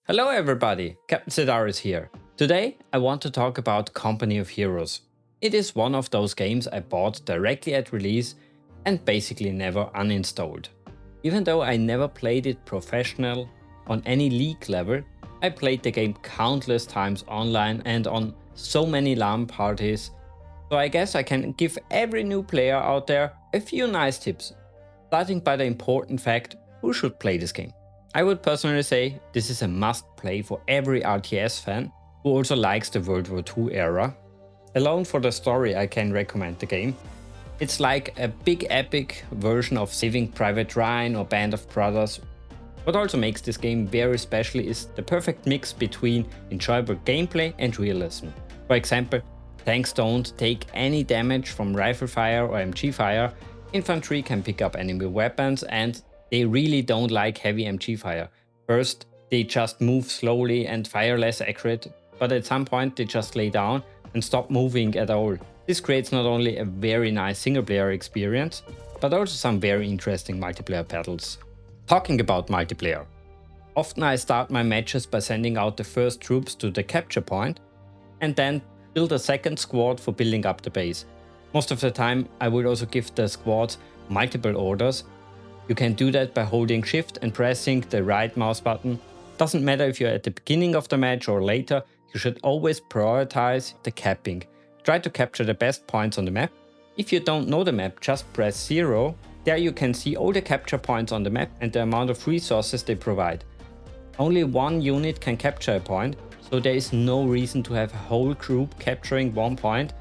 Hello everybody, Captain Sidaris here. Today I want to talk about Company of Heroes. It is one of those games I bought directly at release and basically never uninstalled. Even though I never played it professional on any league level, I played the game countless times online and on so many LAN parties, so I guess I can give every new player out there a few nice tips, starting by the important fact who should play this game. I would personally say this is a must play for every RTS fan who also likes the World War II era. Alone for the story I can recommend the game. It's like a big epic version of Saving Private Ryan or Band of Brothers. What also makes this game very special is the perfect mix between enjoyable gameplay and realism. For example, tanks don't take any damage from rifle fire or MG fire, infantry can pick up enemy weapons, and they really don't like heavy MG fire. First, they just move slowly and fire less accurate, but at some point they just lay down and stop moving at all. This creates not only a very nice single player experience, but also some very interesting multiplayer battles. Talking about multiplayer. Often I start my matches by sending out the first troops to the capture point and then build a second squad for building up the base. Most of the time I will also give the squads multiple orders. You can do that by holding shift and pressing the right mouse button. Doesn't matter if you're at the beginning of the match or later, you should always prioritize the capping. Try to capture the best points on the map. If you don't know the map, just press 0. There you can see all the capture points on the map and the amount of resources they provide. Only one unit can capture a point, so there is no reason to have a whole group capturing one point,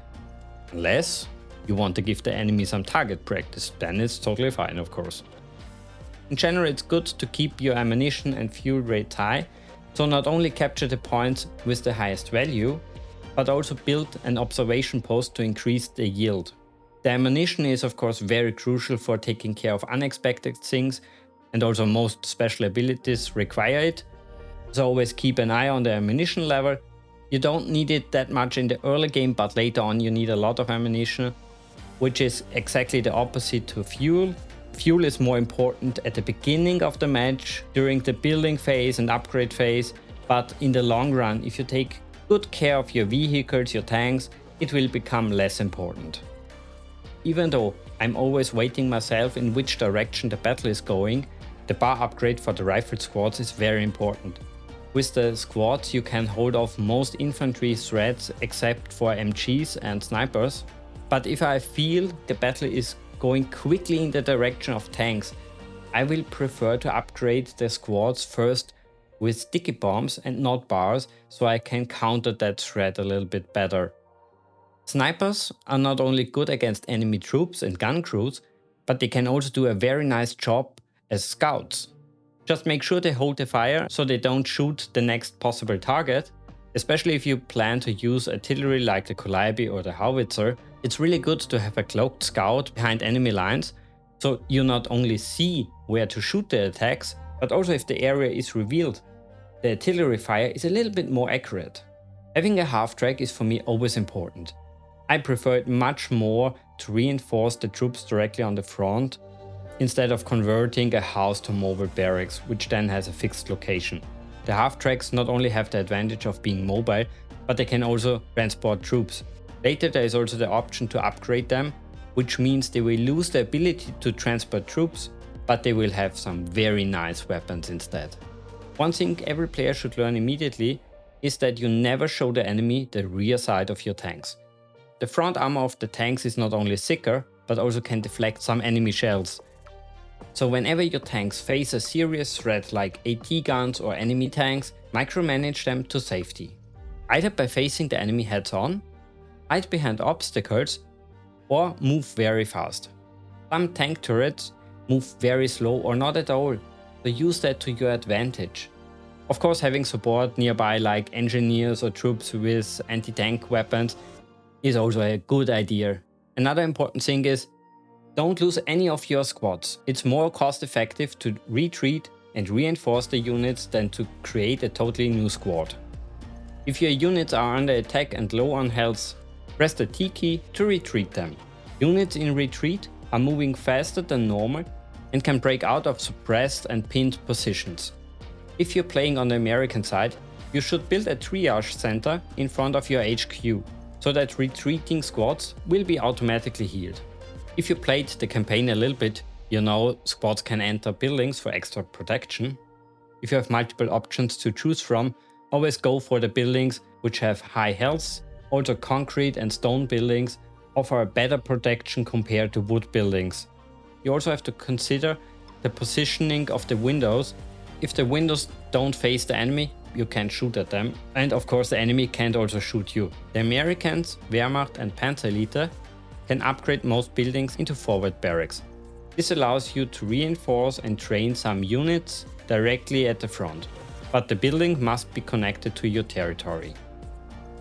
unless you want to give the enemy some target practice, then it's totally fine, of course. In general, it's good to keep your ammunition and fuel rates high, so not only capture the points with the highest value, but also build an observation post to increase the yield. The ammunition is of course very crucial for taking care of unexpected things, and also most special abilities require it. So always keep an eye on the ammunition level. You don't need it that much in the early game, but later on you need a lot of ammunition, which is exactly the opposite to fuel. Fuel is more important at the beginning of the match, during the building phase and upgrade phase, but in the long run, if you take good care of your vehicles, your tanks, it will become less important. Even though I'm always waiting myself in which direction the battle is going, the bar upgrade for the rifle squads is very important. With the squads you can hold off most infantry threats except for MGs and snipers, but if I feel the battle is going quickly in the direction of tanks, I will prefer to upgrade the squads first with sticky bombs and not bars, so I can counter that threat a little bit better. Snipers are not only good against enemy troops and gun crews, but they can also do a very nice job as scouts. Just make sure they hold the fire so they don't shoot the next possible target. Especially if you plan to use artillery like the Calliope or the Howitzer, it's really good to have a cloaked scout behind enemy lines, so you not only see where to shoot the attacks, but also if the area is revealed, the artillery fire is a little bit more accurate. Having a half-track is for me always important. I prefer it much more to reinforce the troops directly on the front, instead of converting a house to mobile barracks, which then has a fixed location. The half-tracks not only have the advantage of being mobile, but they can also transport troops. Later there is also the option to upgrade them, which means they will lose the ability to transport troops, but they will have some very nice weapons instead. One thing every player should learn immediately is that you never show the enemy the rear side of your tanks. The front armor of the tanks is not only thicker, but also can deflect some enemy shells. So whenever your tanks face a serious threat like AT guns or enemy tanks, micromanage them to safety. Either by facing the enemy heads on, hide behind obstacles, or move very fast. Some tank turrets move very slow or not at all, so use that to your advantage. Of course, having support nearby like engineers or troops with anti-tank weapons is also a good idea. Another important thing is, don't lose any of your squads. It's more cost effective to retreat and reinforce the units than to create a totally new squad. If your units are under attack and low on health, press the T key to retreat them. Units in retreat are moving faster than normal and can break out of suppressed and pinned positions. If you're playing on the American side, you should build a triage center in front of your HQ, so that retreating squads will be automatically healed. If you played the campaign a little bit, you know squads can enter buildings for extra protection. If you have multiple options to choose from, always go for the buildings which have high health. Also, concrete and stone buildings offer a better protection compared to wood buildings. You also have to consider the positioning of the windows. If the windows don't face the enemy, you can't shoot at them, and of course the enemy can't also shoot you. The Americans, Wehrmacht and Panzer Elite can upgrade most buildings into forward barracks. This allows you to reinforce and train some units directly at the front, but the building must be connected to your territory.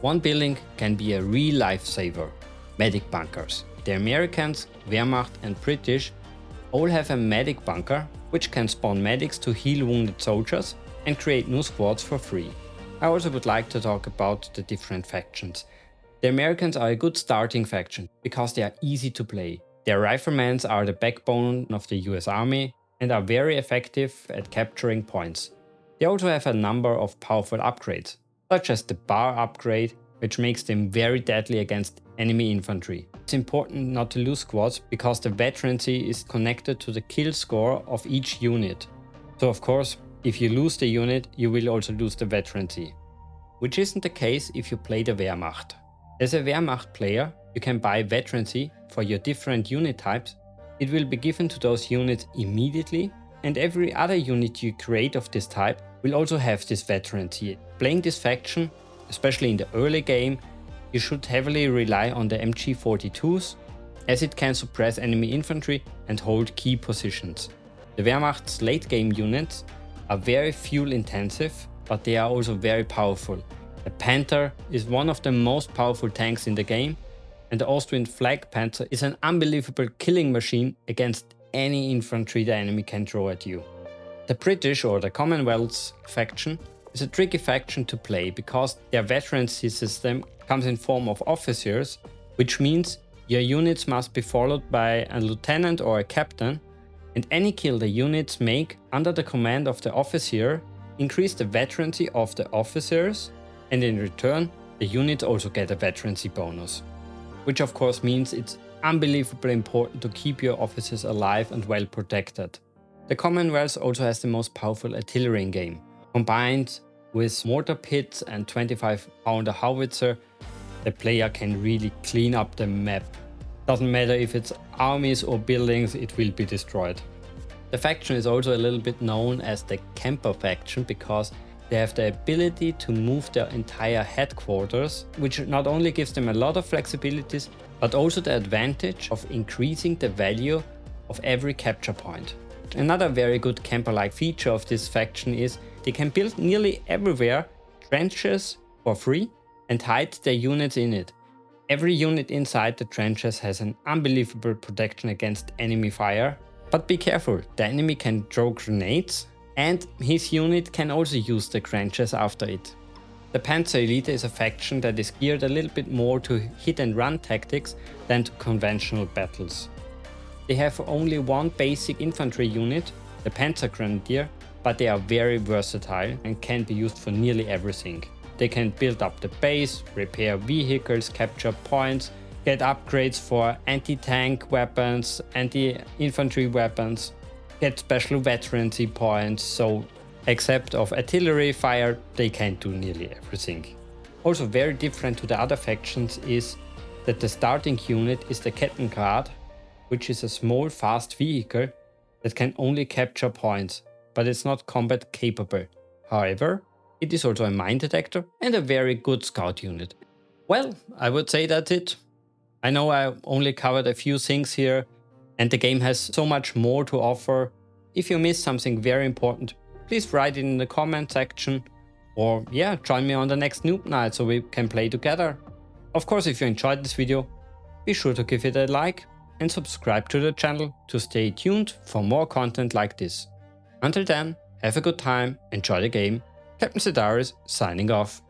One building can be a real lifesaver: medic bunkers. The Americans, Wehrmacht and British all have a medic bunker which can spawn medics to heal wounded soldiers and create new squads for free. I also would like to talk about the different factions. The Americans are a good starting faction because they are easy to play. Their riflemen are the backbone of the US Army and are very effective at capturing points. They also have a number of powerful upgrades, such as the bar upgrade, which makes them very deadly against enemy infantry. It's important not to lose squads because the veterancy is connected to the kill score of each unit. So of course, if you lose the unit, you will also lose the veterancy, which isn't the case if you play the Wehrmacht. As a Wehrmacht player, you can buy veterancy for your different unit types. It will be given to those units immediately, and every other unit you create of this type will also have this veterancy. Playing this faction, especially in the early game, you should heavily rely on the MG42s, as it can suppress enemy infantry and hold key positions. The Wehrmacht's late game units are very fuel intensive, but they are also very powerful. The Panther is one of the most powerful tanks in the game, and the Austrian Flag Panzer is an unbelievable killing machine against any infantry the enemy can throw at you. The British or the Commonwealth faction is a tricky faction to play because their veterancy system comes in form of officers, which means your units must be followed by a lieutenant or a captain, and any kill the units make under the command of the officer increase the veterancy of the officers, and in return the units also get a veterancy bonus. Which of course means it's unbelievably important to keep your officers alive and well protected. The Commonwealth also has the most powerful artillery in game. Combined with mortar pits and 25-pounder howitzer, the player can really clean up the map. Doesn't matter if it's armies or buildings, it will be destroyed. The faction is also a little bit known as the camper faction because they have the ability to move their entire headquarters, which not only gives them a lot of flexibilities, but also the advantage of increasing the value of every capture point. Another very good camper-like feature of this faction is they can build nearly everywhere trenches for free and hide their units in it. Every unit inside the trenches has an unbelievable protection against enemy fire. But be careful, the enemy can throw grenades, and his unit can also use the trenches after it. The Panzer Elite is a faction that is geared a little bit more to hit and run tactics than to conventional battles. They have only one basic infantry unit, the Panzer Grenadier, but they are very versatile and can be used for nearly everything. They can build up the base, repair vehicles, capture points, get upgrades for anti-tank weapons, anti-infantry weapons, get special veterancy points, so except of artillery fire, they can do nearly everything. Also very different to the other factions is that the starting unit is the Kettengrad, which is a small fast vehicle that can only capture points, but it's not combat capable. However, it is also a mine detector and a very good scout unit. Well, I would say that's it. I know I only covered a few things here, and the game has so much more to offer. If you missed something very important, please write it in the comment section, or yeah, join me on the next Noob Night so we can play together. Of course, if you enjoyed this video, be sure to give it a like and subscribe to the channel to stay tuned for more content like this. Until then, have a good time, enjoy the game. Captain Sedaris signing off.